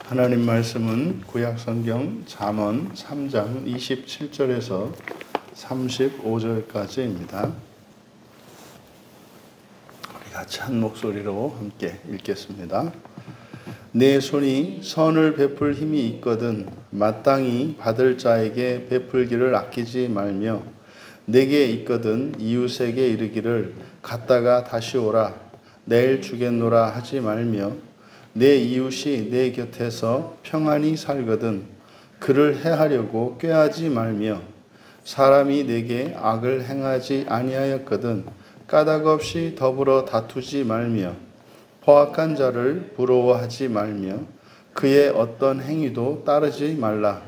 하나님 말씀은 구약성경 잠언 3장 27절에서 35절까지입니다. 우리 같이 한 목소리로 함께 읽겠습니다. 내 손이 선을 베풀 힘이 있거든 마땅히 받을 자에게 베풀기를 아끼지 말며 내게 있거든 이웃에게 이르기를 갔다가 다시 오라 내일 주겠노라 하지 말며 내 이웃이 내 곁에서 평안히 살거든 그를 해하려고 꾀하지 말며 사람이 내게 악을 행하지 아니하였거든 까닭 없이 더불어 다투지 말며 포악한 자를 부러워하지 말며 그의 어떤 행위도 따르지 말라.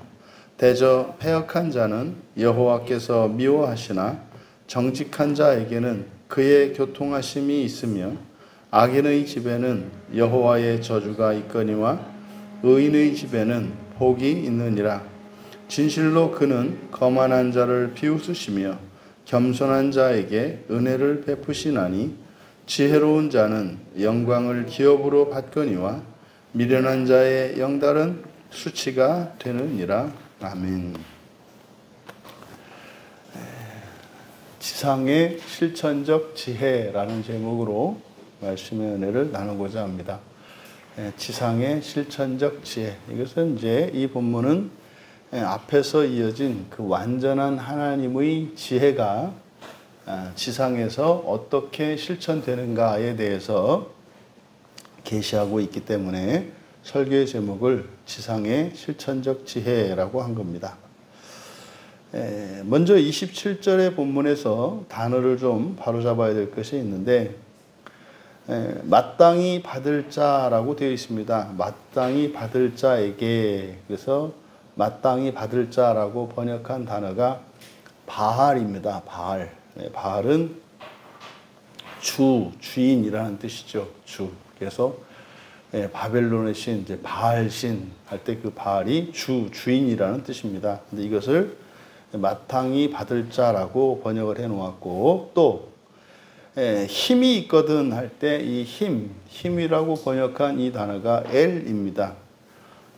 대저 패역한 자는 여호와께서 미워하시나 정직한 자에게는 그의 교통하심이 있으며 악인의 집에는 여호와의 저주가 있거니와 의인의 집에는 복이 있느니라. 진실로 그는 거만한 자를 비웃으시며 겸손한 자에게 은혜를 베푸시나니 지혜로운 자는 영광을 기업으로 받거니와 미련한 자의 영달은 수치가 되느니라. 아멘. 지상의 실천적 지혜라는 제목으로 말씀의 은혜를 나누고자 합니다. 지상의 실천적 지혜. 이것은 이제 이 본문은 앞에서 이어진 그 완전한 하나님의 지혜가 지상에서 어떻게 실천되는가에 대해서 계시하고 있기 때문에 설교의 제목을 지상의 실천적 지혜라고 한 겁니다. 먼저 27절의 본문에서 단어를 좀 바로잡아야 될 것이 있는데 마땅히 받을 자라고 되어 있습니다. 마땅히 받을 자에게. 그래서 마땅히 받을 자라고 번역한 단어가 바알입니다. 바알. 바알은 주인이라는 뜻이죠. 주. 그래서 바벨론의 신, 이제 바알 신 할 때 그 바알이 주인이라는 뜻입니다. 근데 이것을 마땅히 받을 자라고 번역을 해 놓았고, 또 힘이 있거든 할 때 이 힘이라고 번역한 이 단어가 엘입니다.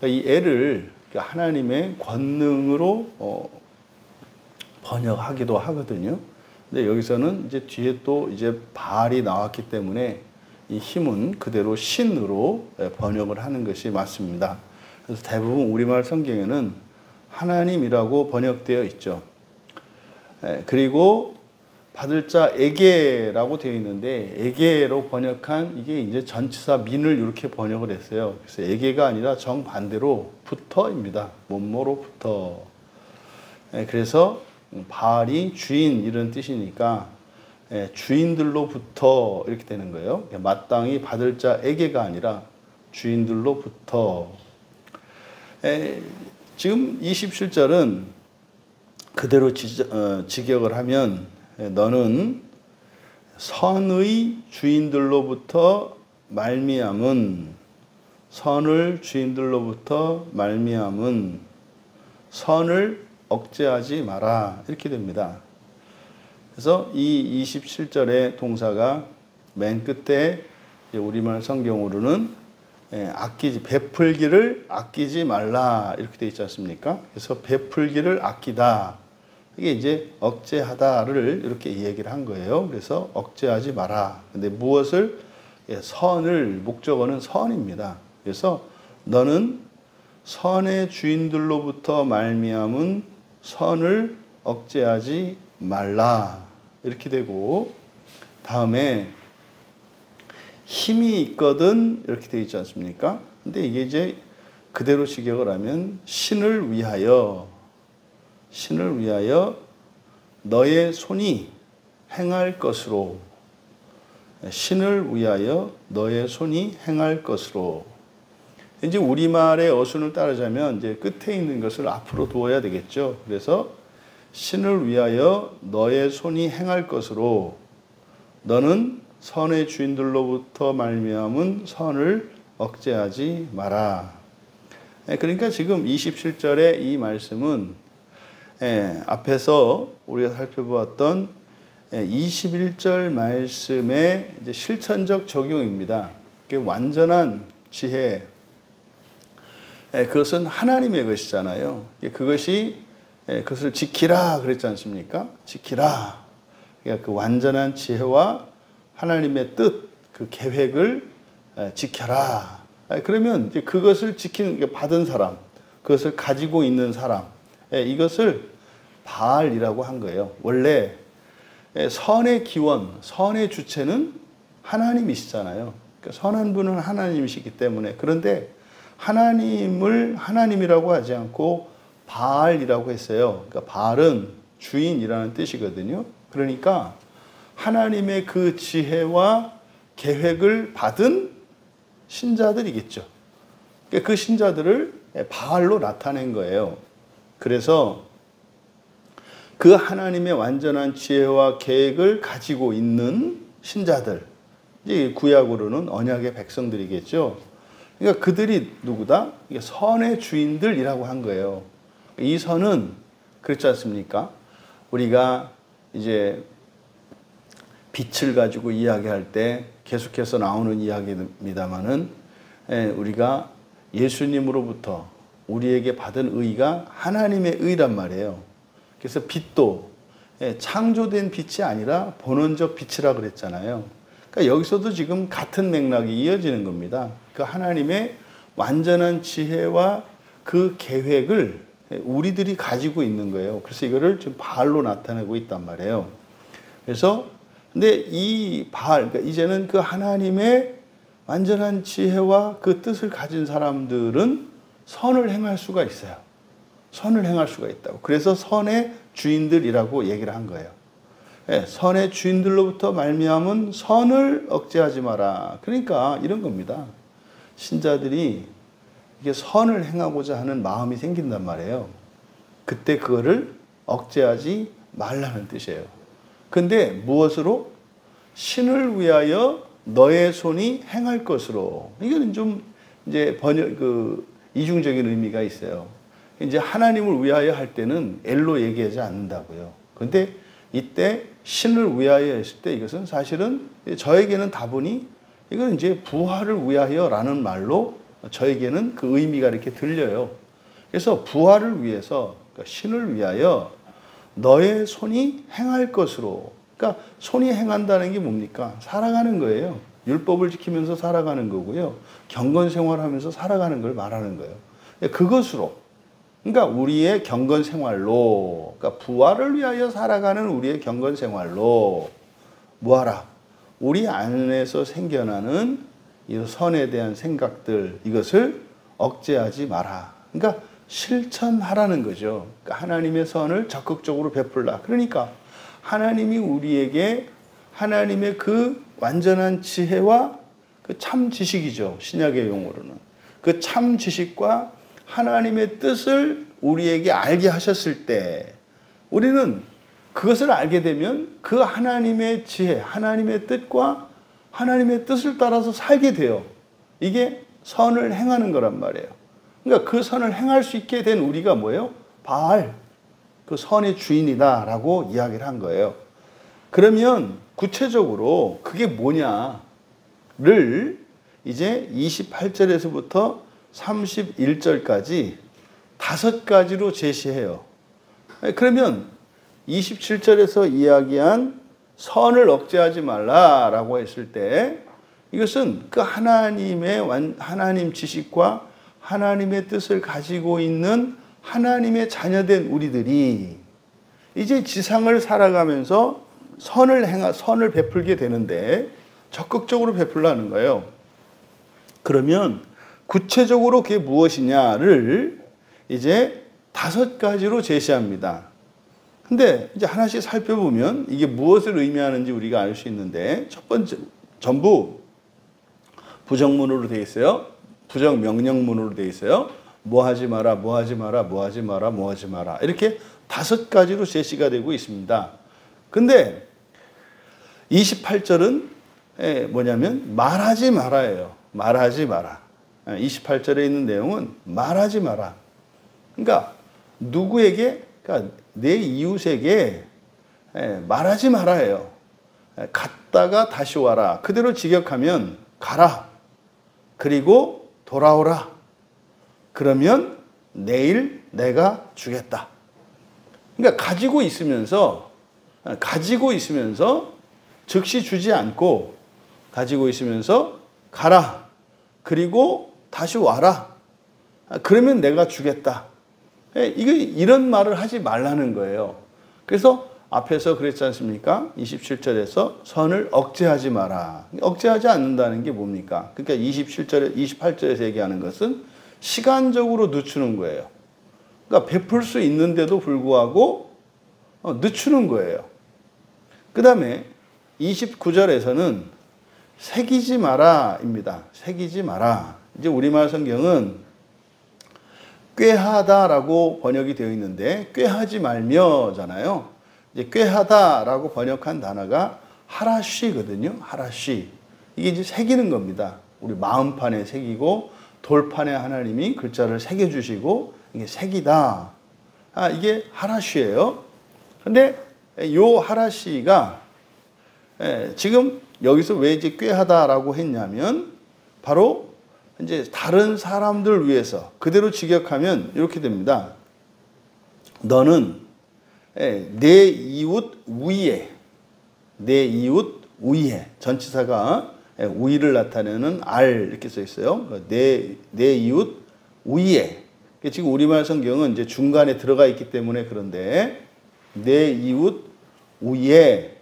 이 엘을 하나님의 권능으로 번역하기도 하거든요. 근데 여기서는 이제 뒤에 또 이제 바알이 나왔기 때문에 이 힘은 그대로 신으로 번역을 하는 것이 맞습니다. 그래서 대부분 우리말 성경에는 하나님이라고 번역되어 있죠. 그리고 받을 자에게라고 되어 있는데 에게로 번역한 이게 이제 전치사 민을 이렇게 번역을 했어요. 그래서 에게가 아니라 정반대로 부터입니다. 뭐뭐로부터. 그래서 바알이 주인 이런 뜻이니까 주인들로부터 이렇게 되는 거예요. 마땅히 받을 자에게가 아니라 주인들로부터. 지금 27절은 그대로 직역을 하면 너는 선의 주인들로부터 말미암은 선을 주인들로부터 말미암은 선을 억제하지 마라 이렇게 됩니다. 그래서 이 27절의 동사가 맨 끝에 우리말 성경으로는 베풀기를 아끼지 말라 이렇게 되어 있지 않습니까? 그래서 베풀기를 아끼다. 이게 이제 억제하다를 이렇게 이야기를 한 거예요. 그래서 억제하지 마라. 근데 무엇을? 선을, 목적어는 선입니다. 그래서 너는 선의 주인들로부터 말미암은 선을 억제하지 말라. 이렇게 되고, 다음에 힘이 있거든 이렇게 되어 있지 않습니까? 근데 이게 이제 그대로 직역을 하면 신을 위하여 너의 손이 행할 것으로. 신을 위하여 너의 손이 행할 것으로. 이제 우리말의 어순을 따르자면 이제 끝에 있는 것을 앞으로 두어야 되겠죠. 그래서 신을 위하여 너의 손이 행할 것으로 너는 선의 주인들로부터 말미암은 선을 억제하지 마라. 그러니까 지금 27절의 이 말씀은 앞에서 우리가 살펴보았던 21절 말씀의 이제 실천적 적용입니다. 완전한 지혜, 그것은 하나님의 것이잖아요. 그것을 지키라 그랬지 않습니까? 지키라. 그러니까 그 완전한 지혜와 하나님의 뜻, 그 계획을 지켜라. 그러면 이제 그것을 받은 사람, 그것을 가지고 있는 사람, 이것을 바알이라고 한 거예요. 원래 선의 기원, 선의 주체는 하나님이시잖아요. 그러니까 선한 분은 하나님이시기 때문에. 그런데 하나님을 하나님이라고 하지 않고 바알이라고 했어요. 그러니까 바알은 주인이라는 뜻이거든요. 그러니까 하나님의 그 지혜와 계획을 받은 신자들이겠죠. 그러니까 그 신자들을 바알로 나타낸 거예요. 그래서 그 하나님의 완전한 지혜와 계획을 가지고 있는 신자들, 이제 구약으로는 언약의 백성들이겠죠. 그러니까 그들이 누구다? 이게 선의 주인들이라고 한 거예요. 이 선은 그렇지 않습니까? 우리가 이제 빛을 가지고 이야기할 때 계속해서 나오는 이야기입니다만은 우리가 예수님으로부터 우리에게 받은 의가 하나님의 의란 말이에요. 그래서 빛도 창조된 빛이 아니라 본원적 빛이라 그랬잖아요. 그러니까 여기서도 지금 같은 맥락이 이어지는 겁니다. 그 하나님의 완전한 지혜와 그 계획을 우리들이 가지고 있는 거예요. 그래서 이거를 지금 바알로 나타내고 있단 말이에요. 그래서 근데 이 바알, 그러니까 이제는 그 하나님의 완전한 지혜와 그 뜻을 가진 사람들은 선을 행할 수가 있어요. 선을 행할 수가 있다고. 그래서 선의 주인들이라고 얘기를 한 거예요. 선의 주인들로부터 말미암은 선을 억제하지 마라. 그러니까 이런 겁니다. 신자들이 이게 선을 행하고자 하는 마음이 생긴단 말이에요. 그때 그거를 억제하지 말라는 뜻이에요. 근데 무엇으로? 신을 위하여 너의 손이 행할 것으로. 이건 좀 이제 이중적인 의미가 있어요. 이제 하나님을 위하여 할 때는 엘로 얘기하지 않는다고요. 근데 이때 신을 위하여 했을 때 이것은 사실은 저에게는 다분히 이건 이제 부활을 위하여라는 말로 저에게는 그 의미가 이렇게 들려요. 그래서 부활을 위해서, 그러니까 신을 위하여 너의 손이 행할 것으로. 그러니까 손이 행한다는 게 뭡니까? 살아가는 거예요. 율법을 지키면서 살아가는 거고요. 경건 생활하면서 살아가는 걸 말하는 거예요. 그것으로. 그러니까 우리의 경건 생활로, 그러니까 부활을 위하여 살아가는 우리의 경건 생활로 뭐하라? 우리 안에서 생겨나는 이 선에 대한 생각들, 이것을 억제하지 마라. 그러니까 실천하라는 거죠. 그러니까 하나님의 선을 적극적으로 베풀라. 그러니까 하나님이 우리에게 하나님의 그 완전한 지혜와 그 참 지식이죠. 신약의 용어로는. 그 참 지식과 하나님의 뜻을 우리에게 알게 하셨을 때 우리는 그것을 알게 되면 그 하나님의 지혜, 하나님의 뜻과 하나님의 뜻을 따라서 살게 돼요. 이게 선을 행하는 거란 말이에요. 그러니까 그 선을 행할 수 있게 된 우리가 뭐예요? 바알, 그 선의 주인이다라고 이야기를 한 거예요. 그러면 구체적으로 그게 뭐냐를 이제 28절에서부터 31절까지 5가지로 제시해요. 그러면 27절에서 이야기한 선을 억제하지 말라라고 했을 때 이것은 그 하나님 지식과 하나님의 뜻을 가지고 있는 하나님의 자녀된 우리들이 이제 지상을 살아가면서 선을 베풀게 되는데 적극적으로 베풀라는 거예요. 그러면 구체적으로 그게 무엇이냐를 이제 5가지로 제시합니다. 근데 이제 하나씩 살펴보면 이게 무엇을 의미하는지 우리가 알 수 있는데 첫 번째, 전부 부정문으로 되어 있어요. 부정 명령문으로 되어 있어요. 뭐 하지 마라, 뭐 하지 마라, 뭐 하지 마라, 뭐 하지 마라. 이렇게 5가지로 제시가 되고 있습니다. 근데 28절은 뭐냐면 말하지 말아예요. 말하지 마라. 28절에 있는 내용은 말하지 마라. 그러니까 누구에게, 그러니까 내 이웃에게 말하지 말아예요. 갔다가 다시 와라. 그대로 직역하면 가라. 그리고 돌아오라. 그러면 내일 내가 주겠다. 그러니까 가지고 있으면서 즉시 주지 않고 가지고 있으면서 가라. 그리고 다시 와라. 그러면 내가 주겠다. 이런 말을 하지 말라는 거예요. 그래서 앞에서 그랬지 않습니까? 27절에서 선을 억제하지 마라. 억제하지 않는다는 게 뭡니까? 그러니까 28절에서 얘기하는 것은 시간적으로 늦추는 거예요. 그러니까 베풀 수 있는데도 불구하고 늦추는 거예요. 그 다음에 29절에서는 새기지 마라입니다. 새기지 마라. 이제 우리말 성경은 꾀하다라고 번역이 되어 있는데 꾀하지 말며잖아요. 이제 꾀하다라고 번역한 단어가 하라쉬거든요. 하라쉬. 이게 이제 새기는 겁니다. 우리 마음판에 새기고 돌판에 하나님이 글자를 새겨주시고 이게 새기다. 이게 하라쉬예요. 근데 요 하라쉬가 지금 여기서 왜 이제 꾀하다라고 했냐면 바로 이제 다른 사람들 위해서 그대로 직역하면 이렇게 됩니다. 너는 내 이웃 위에 전치사가 우위를 나타내는 알 이렇게 써 있어요. 내 이웃 위에. 지금 우리말 성경은 이제 중간에 들어가 있기 때문에 그런데 내 이웃 위에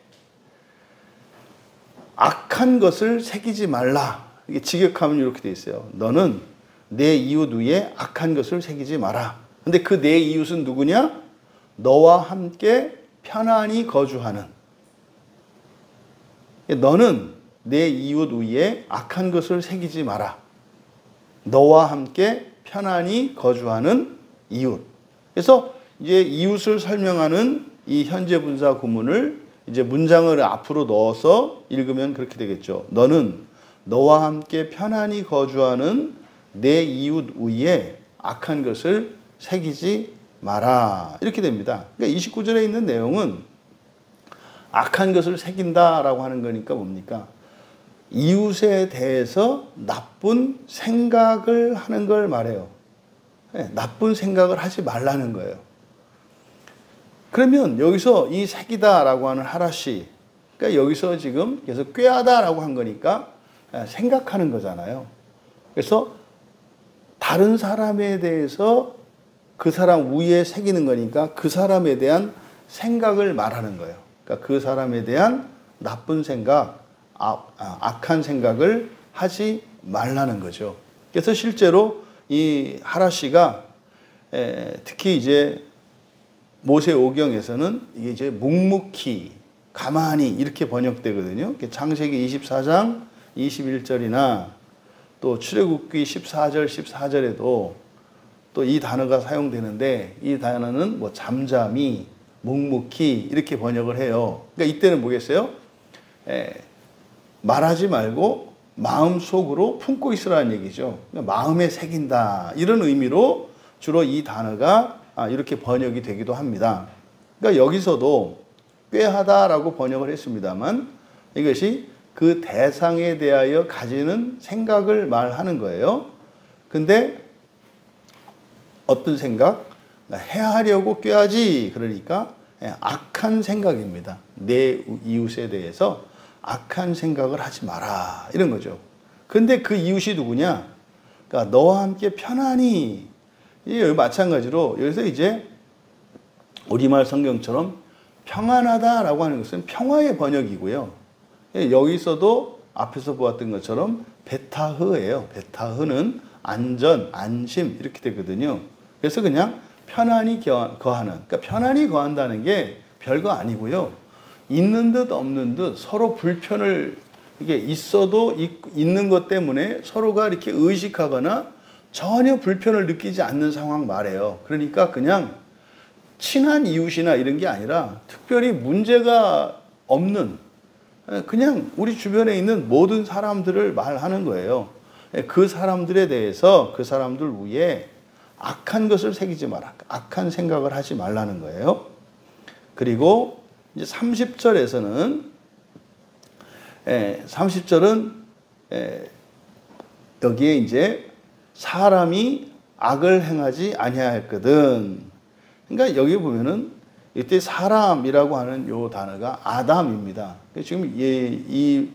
악한 것을 새기지 말라. 이게 직역하면 이렇게 돼 있어요. 너는 내 이웃 위에 악한 것을 새기지 마라. 근데 그 내 이웃은 누구냐? 너와 함께 편안히 거주하는. 너는 내 이웃 위에 악한 것을 새기지 마라. 너와 함께 편안히 거주하는 이웃. 그래서 이제 이웃을 설명하는 이 현재 분사 구문을 이제 문장을 앞으로 넣어서 읽으면 그렇게 되겠죠. 너는 너와 함께 편안히 거주하는 내 이웃 위에 악한 것을 새기지 마라. 이렇게 됩니다. 그러니까 29절에 있는 내용은 악한 것을 새긴다라고 하는 거니까 뭡니까? 이웃에 대해서 나쁜 생각을 하는 걸 말해요. 나쁜 생각을 하지 말라는 거예요. 그러면 여기서 이 새기다라고 하는 하라시, 그러니까 여기서 지금 계속 꾀하다라고 한 거니까 생각하는 거잖아요. 그래서 다른 사람에 대해서 그 사람 위에 새기는 거니까 그 사람에 대한 생각을 말하는 거예요. 그러니까 그 사람에 대한 나쁜 생각, 악한 생각을 하지 말라는 거죠. 그래서 실제로 이 하라시가 특히 이제 모세오경에서는 이게 이제 묵묵히 가만히 이렇게 번역되거든요. 창세기 24장 21절이나 또 출애굽기 14절에도 또 이 단어가 사용되는데 이 단어는 뭐 잠잠히, 묵묵히 이렇게 번역을 해요. 그러니까 이때는 뭐겠어요? 말하지 말고 마음속으로 품고 있으라는 얘기죠. 그러니까 마음에 새긴다 이런 의미로 주로 이 단어가 이렇게 번역이 되기도 합니다. 그러니까 여기서도 꾀하다라고 번역을 했습니다만 이것이 그 대상에 대하여 가지는 생각을 말하는 거예요. 근데 어떤 생각? 해하려고 꾀하지. 그러니까 악한 생각입니다. 내 이웃에 대해서 악한 생각을 하지 마라. 이런 거죠. 근데 그 이웃이 누구냐? 그러니까 너와 함께 편안히. 마찬가지로 여기서 이제 우리말 성경처럼 평안하다라고 하는 것은 평화의 번역이고요. 여기서도 앞에서 보았던 것처럼 베타흐예요. 베타흐는 안전, 안심 이렇게 되거든요. 그래서 그냥 편안히 거하는. 그러니까 편안히 거한다는 게 별거 아니고요. 있는 듯 없는 듯 서로 불편을 이게 있어도 있는 것 때문에 서로가 이렇게 의식하거나 전혀 불편을 느끼지 않는 상황 말해요. 그러니까 그냥 친한 이웃이나 이런 게 아니라 특별히 문제가 없는 그냥 우리 주변에 있는 모든 사람들을 말하는 거예요. 그 사람들에 대해서 그 사람들 위에 악한 것을 새기지 마라. 악한 생각을 하지 말라는 거예요. 그리고 이제 30절에서는 30절은 여기에 이제 사람이 악을 행하지 아니하였거든. 그러니까 여기 보면은 이때 사람이라고 하는 요 단어가 아담입니다. 지금 이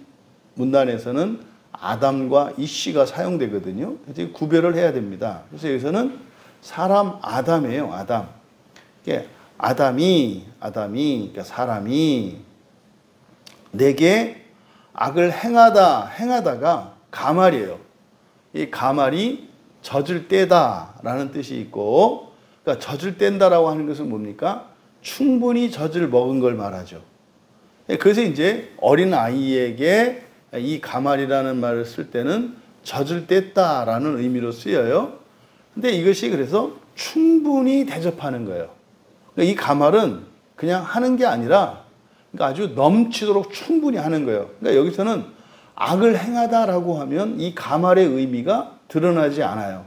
문단에서는 아담과 이씨가 사용되거든요. 그래서 구별을 해야 됩니다. 그래서 여기서는 사람 아담이에요. 아담. 아담이 그러니까 사람이 내게 악을 행하다가 가말이에요. 이 가말이 젖을 떼다라는 뜻이 있고, 그러니까 젖을 뗀다라고 하는 것은 뭡니까? 충분히 젖을 먹은 걸 말하죠. 그래서 이제 어린 아이에게 이 가말이라는 말을 쓸 때는 젖을 뗐다라는 의미로 쓰여요. 근데 이것이 그래서 충분히 대접하는 거예요. 그러니까 이 가말은 그냥 하는 게 아니라 그러니까 아주 넘치도록 충분히 하는 거예요. 그러니까 여기서는 악을 행하다라고 하면 이 가말의 의미가 드러나지 않아요.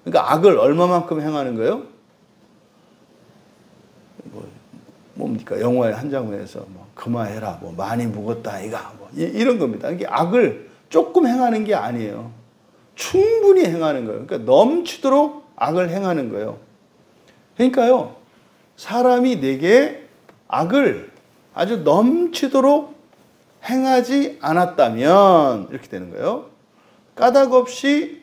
그러니까 악을 얼마만큼 행하는 거예요? 뭡니까? 영화의 한 장면에서 그만해라, 많이 묵었다 아이가, 이런 겁니다. 이게 악을 조금 행하는 게 아니에요. 충분히 행하는 거예요. 그러니까 넘치도록 악을 행하는 거예요. 그러니까요, 사람이 내게 악을 아주 넘치도록 행하지 않았다면 이렇게 되는 거예요. 까닭 없이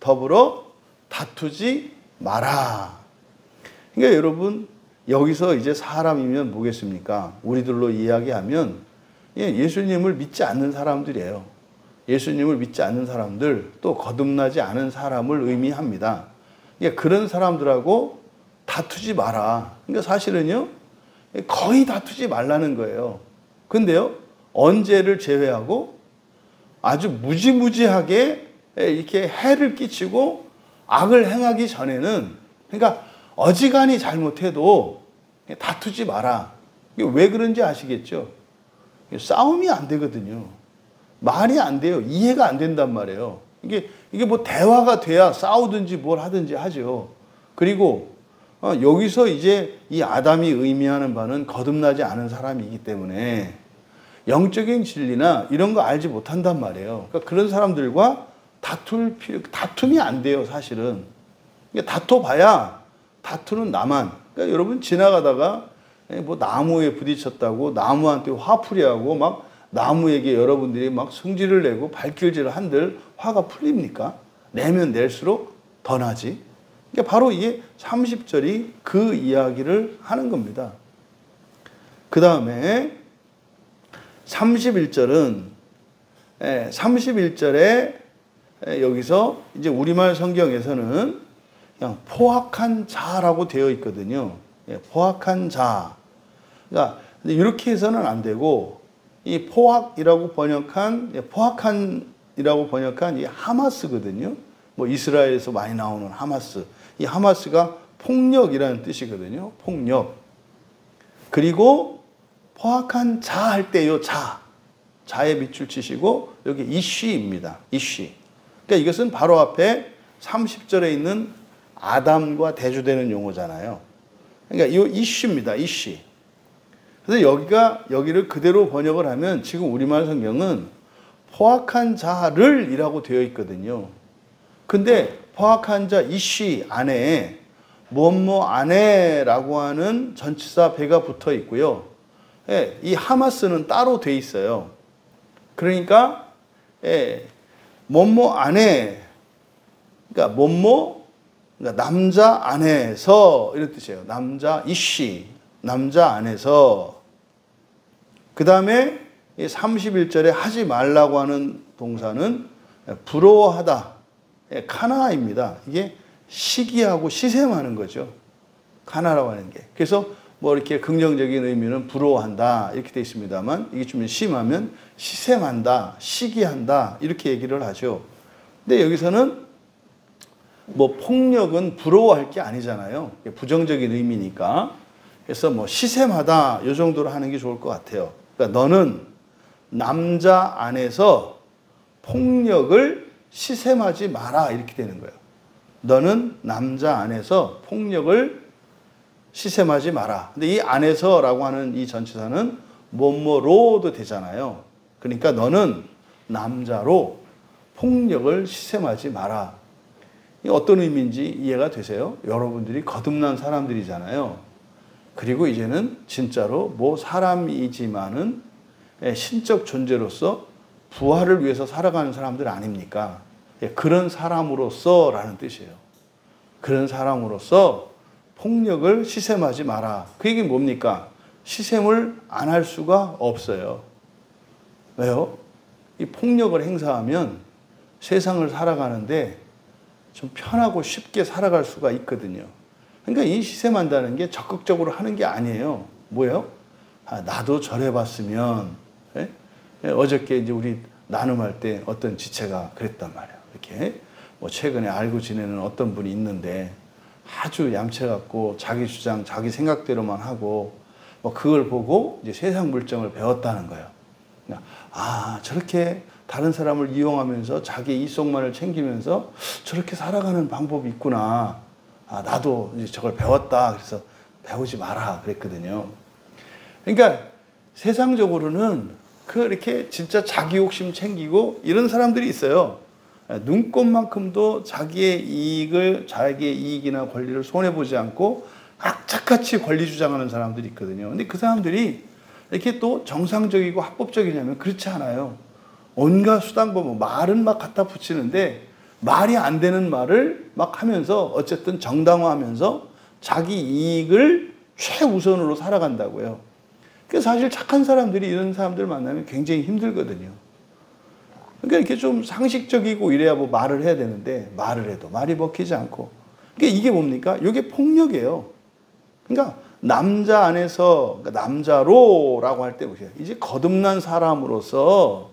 더불어 다투지 마라. 그러니까 여러분, 여기서 이제 사람이면 뭐겠습니까? 우리들로 이야기하면 예수님을 믿지 않는 사람들이에요. 예수님을 믿지 않는 사람들, 또 거듭나지 않은 사람을 의미합니다. 그러니까 그런 사람들하고 다투지 마라. 그러니까 사실은요, 거의 다투지 말라는 거예요. 근데요, 언제를 제외하고 아주 무지무지하게 이렇게 해를 끼치고 악을 행하기 전에는, 그러니까 어지간히 잘못해도 다투지 마라. 이게 왜 그런지 아시겠죠? 싸움이 안 되거든요. 말이 안 돼요. 이해가 안 된단 말이에요. 이게 뭐 대화가 돼야 싸우든지 뭘 하든지 하죠. 그리고 여기서 이제 이 아담이 의미하는 바는 거듭나지 않은 사람이기 때문에 영적인 진리나 이런 거 알지 못한단 말이에요. 그러니까 그런 사람들과 다툼이 안 돼요, 사실은. 다퉈봐야 다투는 나만. 그러니까 여러분 지나가다가 뭐 나무에 부딪혔다고 나무한테 화풀이하고 막 나무에게 여러분들이 막 성질을 내고 발길질을 한들 화가 풀립니까? 내면 낼수록 더 나지. 그러니까 바로 이게 30절이 그 이야기를 하는 겁니다. 그 다음에 31절에 여기서 이제 우리말 성경에서는 그냥 포악한 자라고 되어 있거든요. 포악한 자. 그러니까 이렇게 해서는 안 되고, 이 포악이라고 번역한 이 하마스거든요. 뭐 이스라엘에서 많이 나오는 하마스. 이 하마스가 폭력이라는 뜻이거든요. 폭력. 그리고 포악한 자 할 때 요 자에 밑줄 치시고 여기 이쉬입니다. 이쉬. 그러니까 이것은 바로 앞에 30절에 있는 아담과 대조되는 용어잖아요. 그러니까 이 이쉬입니다. 이쉬. 그래서 여기를 그대로 번역을 하면 지금 우리말 성경은 포악한 자를 이라고 되어 있거든요. 근데 포악한 자 이쉬 안에 뭐뭐 안에라고 하는 전치사 배가 붙어 있고요. 이 하마스는 따로 돼 있어요. 그러니까 뭐뭐 안에, 그러니까 그러니까 남자 안에서 이런 뜻이에요. 남자 이쉬, 남자 안에서. 그 다음에 31절에 하지 말라고 하는 동사는 부러워하다, 카나입니다. 이게 시기하고 시샘하는 거죠. 카나라고 하는 게. 그래서 뭐 이렇게 긍정적인 의미는 부러워한다 이렇게 되어 있습니다만, 이게 좀 심하면 시샘한다, 시기한다 이렇게 얘기를 하죠. 근데 여기서는 뭐 폭력은 부러워할 게 아니잖아요. 부정적인 의미니까. 그래서 뭐 시샘하다 이 정도로 하는 게 좋을 것 같아요. 그러니까 너는 남자 안에서 폭력을 시샘하지 마라 이렇게 되는 거예요. 너는 남자 안에서 폭력을 시샘하지 마라. 근데 이 안에서라고 하는 이 전치사는 뭐뭐로도 되잖아요. 그러니까 너는 남자로 폭력을 시샘하지 마라. 이게 어떤 의미인지 이해가 되세요? 여러분들이 거듭난 사람들이잖아요. 그리고 이제는 진짜로 뭐 사람이지만은 신적 존재로서 부활을 위해서 살아가는 사람들 아닙니까? 그런 사람으로서 라는 뜻이에요. 그런 사람으로서 폭력을 시샘하지 마라. 그 얘기는 뭡니까? 시샘을 안 할 수가 없어요. 왜요? 이 폭력을 행사하면 세상을 살아가는데 좀 편하고 쉽게 살아갈 수가 있거든요. 그러니까 이 시샘한다는 게 적극적으로 하는 게 아니에요. 뭐예요? 나도 저래봤으면. 어저께 이제 우리 나눔할 때 어떤 지체가 그랬단 말이에요. 이렇게 뭐 최근에 알고 지내는 어떤 분이 있는데 아주 얌체같고 자기 주장, 자기 생각대로만 하고 뭐 그걸 보고 이제 세상 물정을 배웠다는 거예요. 저렇게 다른 사람을 이용하면서 자기 이속만을 챙기면서 저렇게 살아가는 방법이 있구나. 나도 이제 저걸 배웠다. 그래서 배우지 마라 그랬거든요. 그러니까 세상적으로는 그렇게 진짜 자기 욕심 챙기고 이런 사람들이 있어요. 눈꼽만큼도 자기의 이익이나 권리를 손해보지 않고 악착같이 권리 주장하는 사람들이 있거든요. 근데 그 사람들이 이렇게 또 정상적이고 합법적이냐면 그렇지 않아요. 온갖 수단과 말은 막 갖다 붙이는데 말이 안 되는 말을 막 하면서 어쨌든 정당화하면서 자기 이익을 최우선으로 살아간다고요. 그래서 사실 착한 사람들이 이런 사람들 만나면 굉장히 힘들거든요. 그러니까 이렇게 좀 상식적이고 이래야 뭐 말을 해야 되는데 말을 해도 말이 먹히지 않고. 그러니까 이게 뭡니까? 이게 폭력이에요. 그러니까 남자 안에서 그러니까 남자로라고 할 때 보세요. 이제 거듭난 사람으로서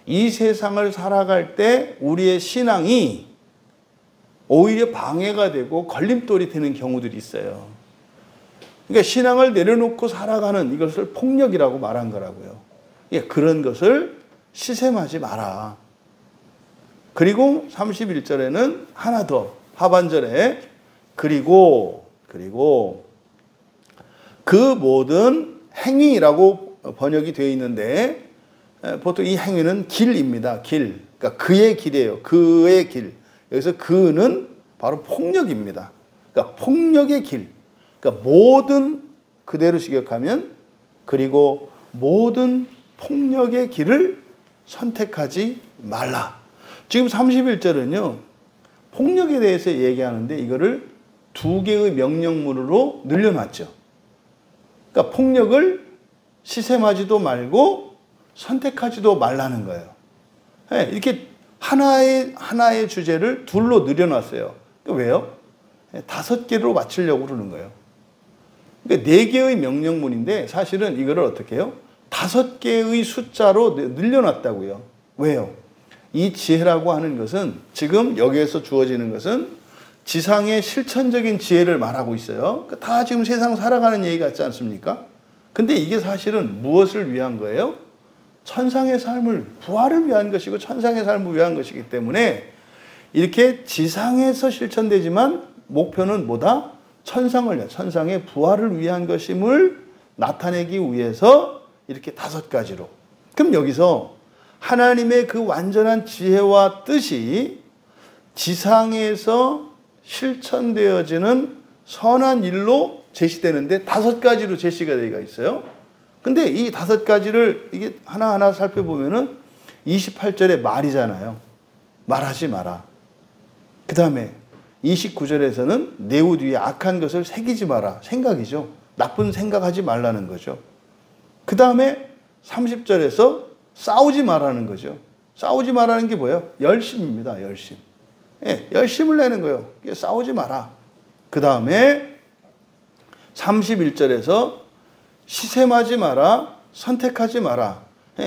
이 세상을 살아갈 때 우리의 신앙이 오히려 방해가 되고 걸림돌이 되는 경우들이 있어요. 그러니까 신앙을 내려놓고 살아가는 이것을 폭력이라고 말한 거라고요. 그런 것을 시샘하지 마라. 그리고 31절에는 하나 더 하반절에 그리고 그 모든 행위라고 번역이 되어 있는데 보통 이 행위는 길입니다. 길. 그러니까 그의 길이에요. 그의 길. 여기서 그는 바로 폭력입니다. 그러니까 폭력의 길. 그러니까 모든 그대로 직역하면 그리고 모든 폭력의 길을 선택하지 말라. 지금 31절은요. 폭력에 대해서 얘기하는데 이거를 두 개의 명령문으로 늘려놨죠. 그러니까 폭력을 시샘하지도 말고 선택하지도 말라는 거예요. 이렇게 하나의 주제를 둘로 늘려놨어요. 왜요? 5개로 맞추려고 그러는 거예요. 그러니까 4개의 명령문인데 사실은 이거를 어떻게 해요? 5개의 숫자로 늘려놨다고요. 왜요? 이 지혜라고 하는 것은 지금 여기에서 주어지는 것은 지상의 실천적인 지혜를 말하고 있어요. 다 지금 세상 살아가는 얘기 같지 않습니까? 근데 이게 사실은 무엇을 위한 거예요? 천상의 삶을, 부활을 위한 것이고 천상의 삶을 위한 것이기 때문에 이렇게 지상에서 실천되지만 목표는 뭐다? 천상의 부활을 위한 것임을 나타내기 위해서 이렇게 5가지로. 그럼 여기서 하나님의 그 완전한 지혜와 뜻이 지상에서 실천되어지는 선한 일로 제시되는데 5가지로 제시가 되어 있어요. 근데 이 5가지를 이게 하나하나 살펴보면은 28절에 말이잖아요. 말하지 마라. 그 다음에 29절에서는 내 옷 위에 악한 것을 새기지 마라. 생각이죠. 나쁜 생각하지 말라는 거죠. 그 다음에 30절에서 싸우지 말라는 거죠. 싸우지 말라는 게 뭐예요? 열심입니다. 열심. 열심을 내는 거예요. 싸우지 마라. 그 다음에 31절에서 시샘하지 마라. 선택하지 마라.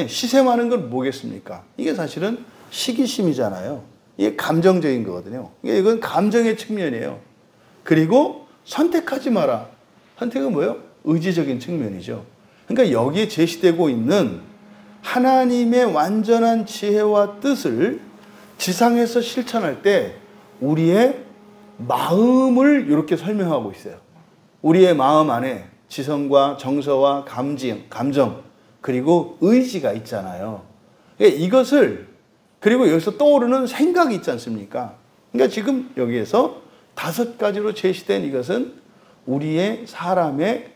시샘하는 건 뭐겠습니까? 이게 사실은 시기심이잖아요. 이게 감정적인 거거든요. 이건 감정의 측면이에요. 그리고 선택하지 마라. 선택은 뭐예요? 의지적인 측면이죠. 그러니까 여기에 제시되고 있는 하나님의 완전한 지혜와 뜻을 지상에서 실천할 때 우리의 마음을 이렇게 설명하고 있어요. 우리의 마음 안에 지성과 정서와 감정 그리고 의지가 있잖아요. 이것을 그리고 여기서 떠오르는 생각이 있지 않습니까? 그러니까 지금 여기에서 5가지로 제시된 이것은 우리의 사람의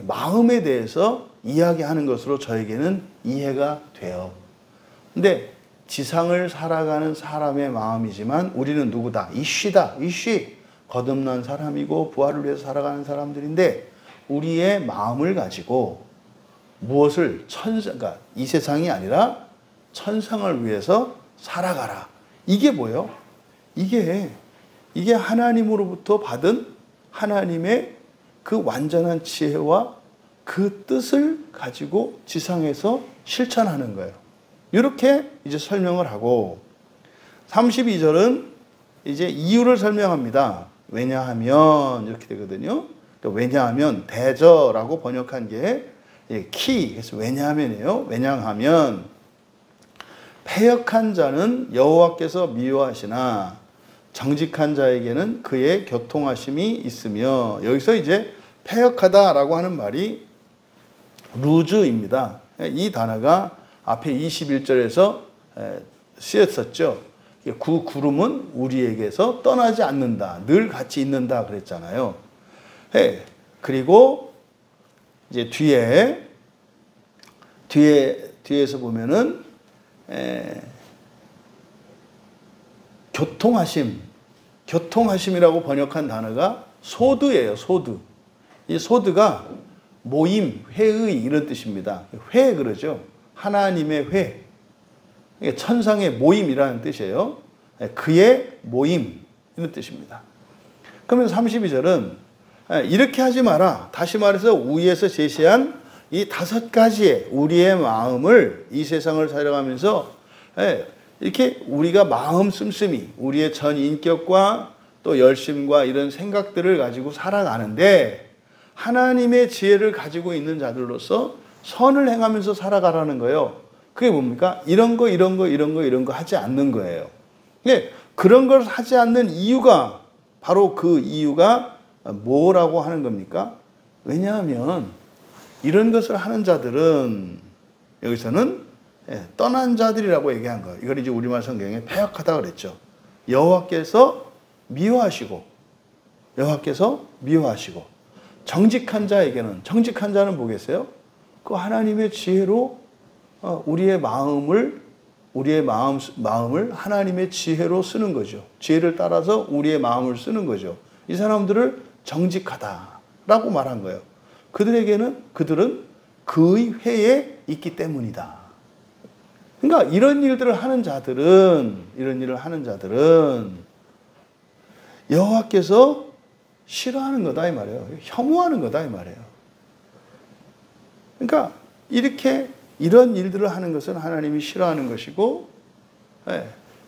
마음에 대해서 이야기하는 것으로 저에게는 이해가 돼요. 근데 지상을 살아가는 사람의 마음이지만 우리는 누구다? 이쉬다. 이쉬. 거듭난 사람이고 부활을 위해서 살아가는 사람들인데 우리의 마음을 가지고 무엇을 그러니까 이 세상이 아니라 천상을 위해서 살아가라. 이게 뭐예요? 이게 하나님으로부터 받은 하나님의 그 완전한 지혜와 그 뜻을 가지고 지상에서 실천하는 거예요. 이렇게 이제 설명을 하고 32절은 이제 이유를 설명합니다. 왜냐하면 이렇게 되거든요. 왜냐하면 대저라고 번역한 게 키, 그래서 왜냐하면이에요. 왜냐하면 패역한 자는 여호와께서 미워하시나 정직한 자에게는 그의 교통하심이 있으며 여기서 이제 패역하다라고 하는 말이 루즈입니다. 이 단어가 앞에 21절에서 쓰였었죠. 그 구름은 우리에게서 떠나지 않는다. 늘 같이 있는다 그랬잖아요. 그리고 이제 뒤에서 보면은 교통하심이라고 번역한 단어가 소드예요. 소드. 이 소드가 모임, 회의 이런 뜻입니다. 회 그러죠. 하나님의 회. 천상의 모임이라는 뜻이에요. 그의 모임 이런 뜻입니다. 그러면 32절은 이렇게 하지 마라. 다시 말해서 위에서 제시한 이 5가지의 우리의 마음을 이 세상을 살아가면서 이렇게 우리가 마음 씀씀이 우리의 전 인격과 또 열심과 이런 생각들을 가지고 살아가는데 하나님의 지혜를 가지고 있는 자들로서 선을 행하면서 살아가라는 거예요. 그게 뭡니까? 이런 거 하지 않는 거예요. 그런 걸 하지 않는 이유가 바로 그 이유가 뭐라고 하는 겁니까? 왜냐하면 이런 것을 하는 자들은 여기서는 떠난 자들이라고 얘기한 거예요. 이걸 이제 우리말 성경에 패역하다 그랬죠. 여호와께서 미워하시고 정직한 자에게는 정직한 자는 뭐겠어요? 그 하나님의 지혜로 우리의 마음을 하나님의 지혜로 쓰는 거죠. 지혜를 따라서 우리의 마음을 쓰는 거죠. 이 사람들을 정직하다라고 말한 거예요. 그들은 그의 회에 있기 때문이다. 그러니까 이런 일을 하는 자들은 여호와께서 싫어하는 거다 이 말이에요. 혐오하는 거다 이 말이에요. 그러니까 이런 일들을 하는 것은 하나님이 싫어하는 것이고,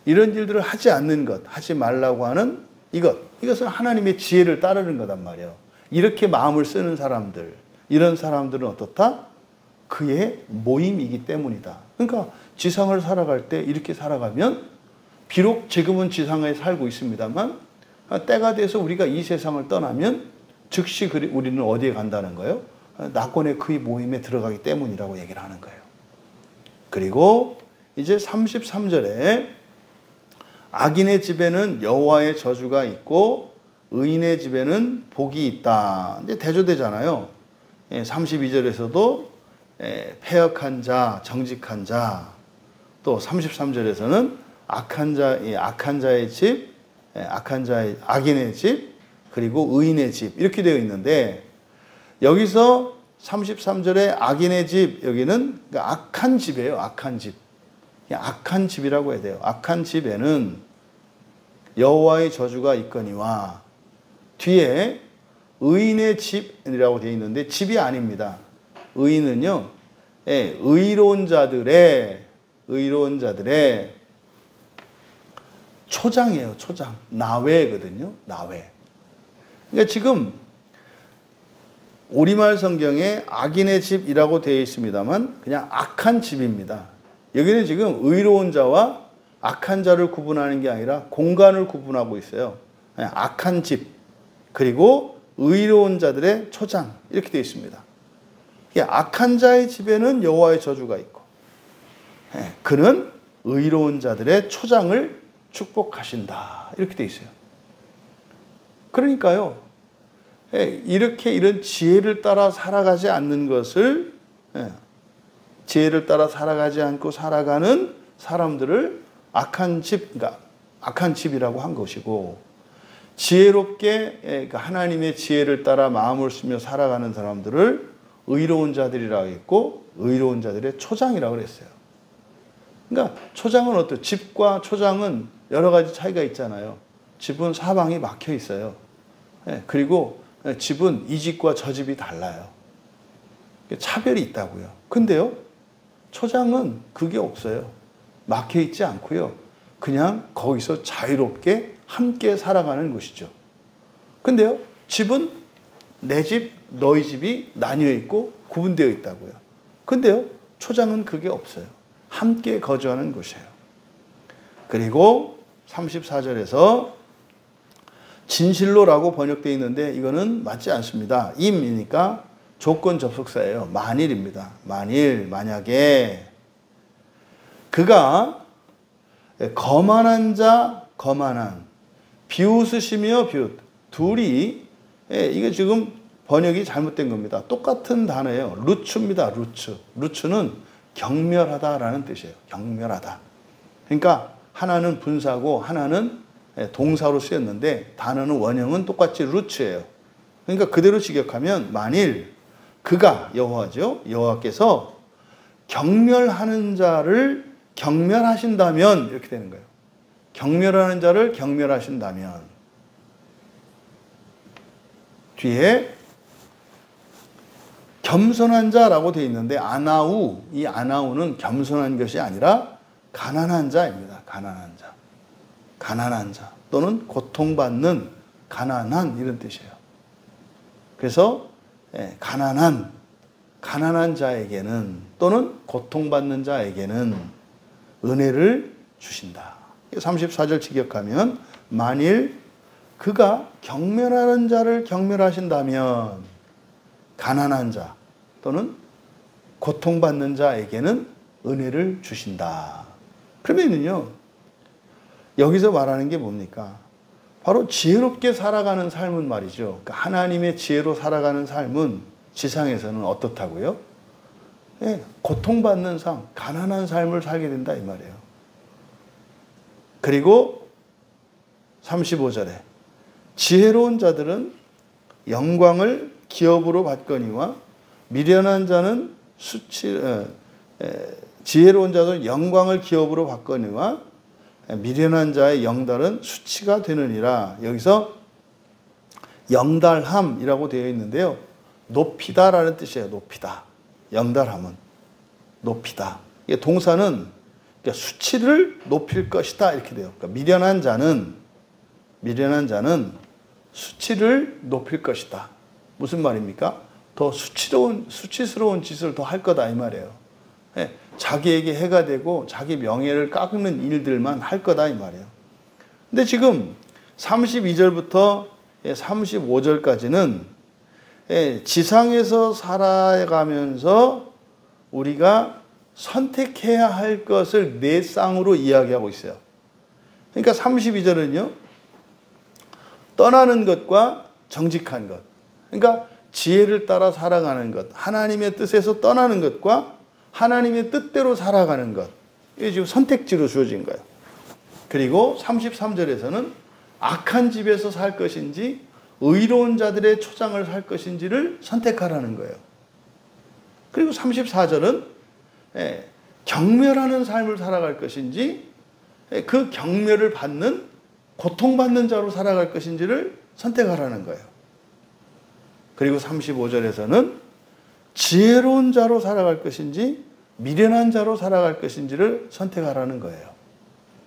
이런 일들을 하지 않는 것, 하지 말라고 하는 이것은 하나님의 지혜를 따르는 거단 말이에요. 이렇게 마음을 쓰는 사람들, 이런 사람들은 어떻다? 그의 모임이기 때문이다. 그러니까 지상을 살아갈 때 이렇게 살아가면 비록 지금은 지상에 살고 있습니다만 때가 돼서 우리가 이 세상을 떠나면 즉시 우리는 어디에 간다는 거예요? 낙원의 그의 모임에 들어가기 때문이라고 얘기를 하는 거예요. 그리고 이제 33절에 악인의 집에는 여호와의 저주가 있고 의인의 집에는 복이 있다. 이제 대조되잖아요. 32절에서도 패역한 자, 정직한 자, 또 33절에서는 악한 자의 집, 악인의 집, 그리고 의인의 집 이렇게 되어 있는데 여기서 33절에 악인의 집 여기는 악한 집이에요. 악한 집. 악한 집이라고 해야 돼요. 악한 집에는 여호와의 저주가 있거니와 뒤에 의인의 집이라고 되어 있는데 집이 아닙니다. 의인은요, 의로운 자들의 초장이에요. 초장. 나회거든요. 나회. 그러니까 지금 우리말 성경에 악인의 집이라고 되어 있습니다만 그냥 악한 집입니다. 여기는 지금 의로운 자와 악한 자를 구분하는 게 아니라 공간을 구분하고 있어요. 그냥 악한 집 그리고 의로운 자들의 초장 이렇게 되어 있습니다. 악한 자의 집에는 여호와의 저주가 있고 그는 의로운 자들의 초장을 축복하신다. 이렇게 돼 있어요. 그러니까요. 이렇게 이런 지혜를 따라 살아가지 않는 것을 지혜를 따라 살아가지 않고 살아가는 사람들을 악한 집, 그러니까 악한 집이라고 한 것이고, 지혜롭게 하나님의 지혜를 따라 마음을 쓰며 살아가는 사람들을 의로운 자들이라고 했고, 의로운 자들의 초장이라고 그랬어요. 그러니까 초장은 어때요? 집과 초장은 여러 가지 차이가 있잖아요. 집은 사방이 막혀 있어요. 그리고 집은 이 집과 저 집이 달라요. 차별이 있다고요. 근데요, 초장은 그게 없어요. 막혀 있지 않고요. 그냥 거기서 자유롭게 함께 살아가는 것이죠. 근데요, 집은 내 집, 너희 집이 나뉘어 있고 구분되어 있다고요. 근데요, 초장은 그게 없어요. 함께 거주하는 곳이에요. 그리고 34절에서 진실로라고 번역되어 있는데 이거는 맞지 않습니다. 임이니까 조건 접속사예요. 만일입니다. 만일, 만약에 그가 거만한 자, 거만한, 비웃으시며 비웃, 둘이 이게 지금 번역이 잘못된 겁니다. 똑같은 단어예요. 루츠입니다. 루츠. 루츠는 경멸하다라는 뜻이에요. 경멸하다. 그러니까 하나는 분사고 하나는 동사로 쓰였는데 단어는 원형은 똑같이 루츠예요. 그러니까 그대로 직역하면 만일 그가 여호와죠. 여호와께서 경멸하는 자를 경멸하신다면 이렇게 되는 거예요. 경멸하는 자를 경멸하신다면 뒤에 겸손한 자라고 되어 있는데 아나우, 이 아나우는 겸손한 것이 아니라 가난한 자입니다. 가난한 자. 가난한 자 또는 고통받는 가난한 이런 뜻이에요. 그래서 가난한 자에게는 또는 고통받는 자에게는 은혜를 주신다. 34절 직역하면 만일 그가 경멸하는 자를 경멸하신다면 가난한 자 또는 고통받는 자에게는 은혜를 주신다. 그러면요, 여기서 말하는 게 뭡니까? 바로 지혜롭게 살아가는 삶은 말이죠. 그러니까 하나님의 지혜로 살아가는 삶은 지상에서는 어떻다고요? 고통받는 삶, 가난한 삶을 살게 된다 이 말이에요. 그리고 35절에 지혜로운 자들은 영광을 기업으로 받거니와 미련한 자는 지혜로운 자들은 영광을 기업으로 받거니와 미련한 자의 영달은 수치가 되느니라. 여기서 영달함이라고 되어 있는데요. 높이다라는 뜻이에요. 높이다. 영달함은 높이다. 이게 동사는 수치를 높일 것이다 이렇게 돼요. 그러니까 미련한 자는 수치를 높일 것이다. 무슨 말입니까? 더 수치스러운 짓을 더 할 거다 이 말이에요. 자기에게 해가 되고 자기 명예를 깎는 일들만 할 거다 이 말이에요. 근데 지금 32절부터 35절까지는 지상에서 살아가면서 우리가 선택해야 할 것을 내 쌍으로 이야기하고 있어요. 그러니까 32절은요, 떠나는 것과 정직한 것, 그러니까 지혜를 따라 살아가는 것, 하나님의 뜻에서 떠나는 것과 하나님의 뜻대로 살아가는 것, 이게 지금 선택지로 주어진 거예요. 그리고 33절에서는 악한 집에서 살 것인지 의로운 자들의 초장을 살 것인지를 선택하라는 거예요. 그리고 34절은 경멸하는 삶을 살아갈 것인지 그 경멸을 받는 고통받는 자로 살아갈 것인지를 선택하라는 거예요. 그리고 35절에서는 지혜로운 자로 살아갈 것인지 미련한 자로 살아갈 것인지를 선택하라는 거예요.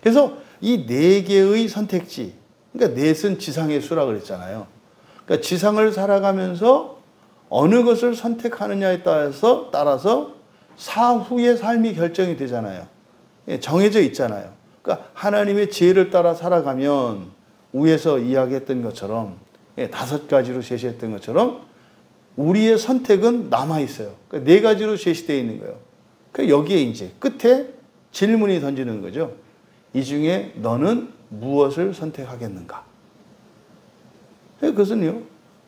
그래서 이 네 개의 선택지, 그러니까 넷은 지상의 수라고 그랬잖아요. 그러니까 지상을 살아가면서 어느 것을 선택하느냐에 따라서 사후의 삶이 결정이 되잖아요. 정해져 있잖아요. 그러니까 하나님의 지혜를 따라 살아가면 위에서 이야기했던 것처럼 5가지로 제시했던 것처럼 우리의 선택은 남아있어요. 그러니까 4가지로 제시되어 있는 거예요. 그러니까 여기에 이제 끝에 질문이 던지는 거죠. 이 중에 너는 무엇을 선택하겠는가? 그것은요,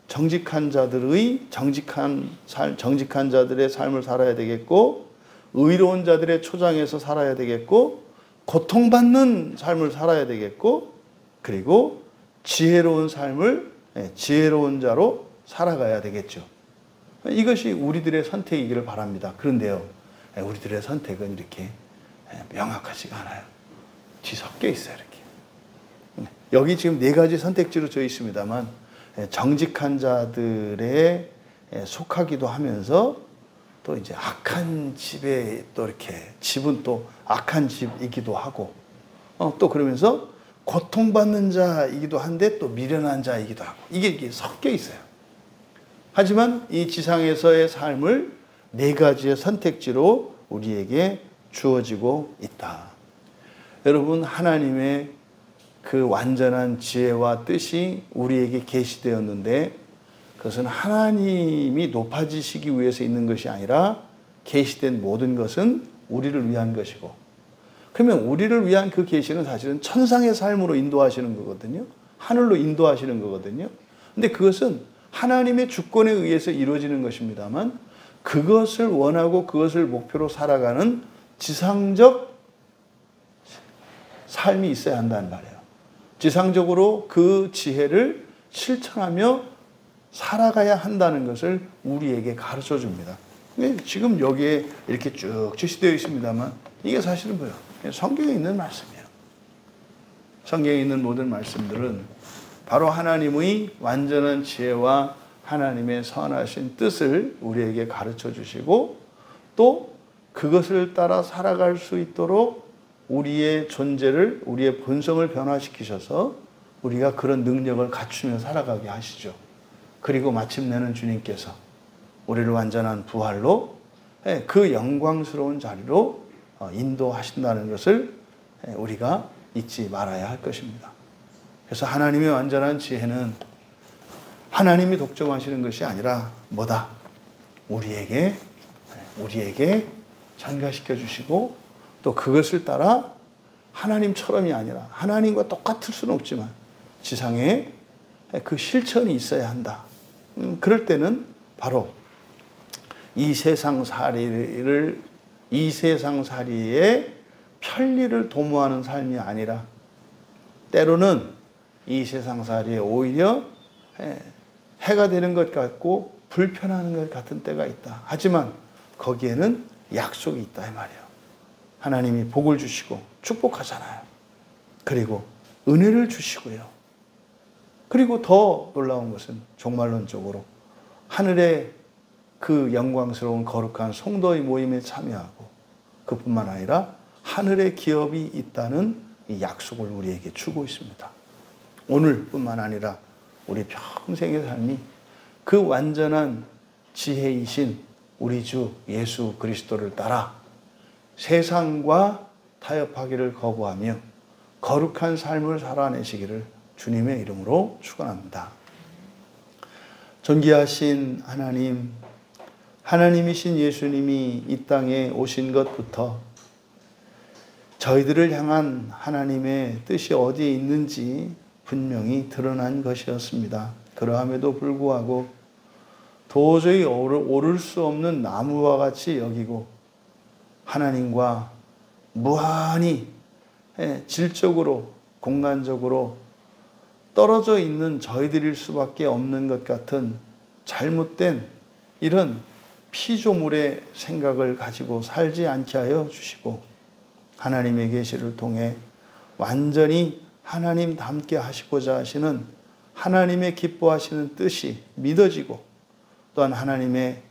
정직한 자들의 정직한 자들의 삶을 살아야 되겠고, 의로운 자들의 초장에서 살아야 되겠고, 고통받는 삶을 살아야 되겠고, 그리고 지혜로운 삶을 지혜로운 자로 살아가야 되겠죠. 이것이 우리들의 선택이기를 바랍니다. 그런데요, 우리들의 선택은 이렇게 명확하지가 않아요. 뒤섞여 있어요, 이렇게. 여기 지금 4가지 선택지로 져 있습니다만, 정직한 자들에 속하기도 하면서 또 이제 악한 집에 또 이렇게 집은 또 악한 집이기도 하고, 또 그러면서 고통받는 자이기도 한데 또 미련한 자이기도 하고, 이게 섞여 있어요. 하지만 이 지상에서의 삶을 4가지의 선택지로 우리에게 주어지고 있다. 여러분, 하나님의 그 완전한 지혜와 뜻이 우리에게 계시되었는데, 그것은 하나님이 높아지시기 위해서 있는 것이 아니라 계시된 모든 것은 우리를 위한 것이고, 그러면 우리를 위한 그 계시는 사실은 천상의 삶으로 인도하시는 거거든요. 하늘로 인도하시는 거거든요. 근데 그것은 하나님의 주권에 의해서 이루어지는 것입니다만, 그것을 원하고 그것을 목표로 살아가는 지상적 삶이 있어야 한다는 말이에요. 지상적으로 그 지혜를 실천하며 살아가야 한다는 것을 우리에게 가르쳐 줍니다. 지금 여기에 이렇게 쭉 제시되어 있습니다만, 이게 사실은 뭐예요? 성경에 있는 말씀이에요. 성경에 있는 모든 말씀들은 바로 하나님의 완전한 지혜와 하나님의 선하신 뜻을 우리에게 가르쳐 주시고, 또 그것을 따라 살아갈 수 있도록 우리의 존재를, 우리의 본성을 변화시키셔서 우리가 그런 능력을 갖추며 살아가게 하시죠. 그리고 마침내는 주님께서 우리를 완전한 부활로 그 영광스러운 자리로 인도하신다는 것을 우리가 잊지 말아야 할 것입니다. 그래서 하나님의 완전한 지혜는 하나님이 독점하시는 것이 아니라 뭐다? 우리에게 전가시켜 주시고, 또 그것을 따라 하나님처럼이 아니라, 하나님과 똑같을 수는 없지만 지상에 그 실천이 있어야 한다. 그럴 때는 바로 이 세상살이의 편리를 도모하는 삶이 아니라, 때로는 이 세상살이에 오히려 해가 되는 것 같고 불편한 것 같은 때가 있다. 하지만 거기에는 약속이 있다, 이 말이에요. 하나님이 복을 주시고 축복하잖아요. 그리고 은혜를 주시고요. 그리고 더 놀라운 것은 종말론적으로 하늘의 그 영광스러운 거룩한 성도의 모임에 참여하고, 그뿐만 아니라 하늘의 기업이 있다는 이 약속을 우리에게 주고 있습니다. 오늘뿐만 아니라 우리 평생의 삶이 그 완전한 지혜이신 우리 주 예수 그리스도를 따라 세상과 타협하기를 거부하며 거룩한 삶을 살아내시기를 주님의 이름으로 축원합니다. 존귀하신 하나님, 하나님이신 예수님이 이 땅에 오신 것부터 저희들을 향한 하나님의 뜻이 어디에 있는지 분명히 드러난 것이었습니다. 그러함에도 불구하고 도저히 오를 수 없는 나무와 같이 여기고, 하나님과 무한히 질적으로 공간적으로 떨어져 있는 저희들일 수밖에 없는 것 같은 잘못된 이런 피조물의 생각을 가지고 살지 않게 하여 주시고, 하나님의 계시를 통해 완전히 하나님답게 하시고자 하시는 하나님의 기뻐하시는 뜻이 믿어지고, 또한 하나님의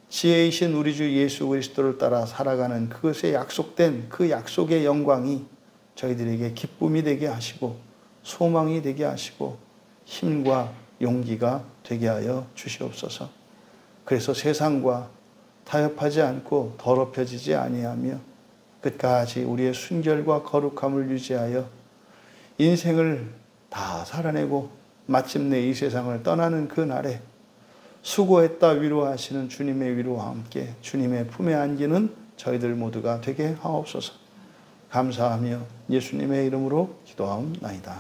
지혜이신 우리 주 예수 그리스도를 따라 살아가는 그것에 약속된 그 약속의 영광이 저희들에게 기쁨이 되게 하시고, 소망이 되게 하시고, 힘과 용기가 되게 하여 주시옵소서. 그래서 세상과 타협하지 않고 더럽혀지지 아니하며 끝까지 우리의 순결과 거룩함을 유지하여 인생을 다 살아내고 마침내 이 세상을 떠나는 그 날에 수고했다 위로하시는 주님의 위로와 함께 주님의 품에 안기는 저희들 모두가 되게 하옵소서. 감사하며 예수님의 이름으로 기도하옵나이다.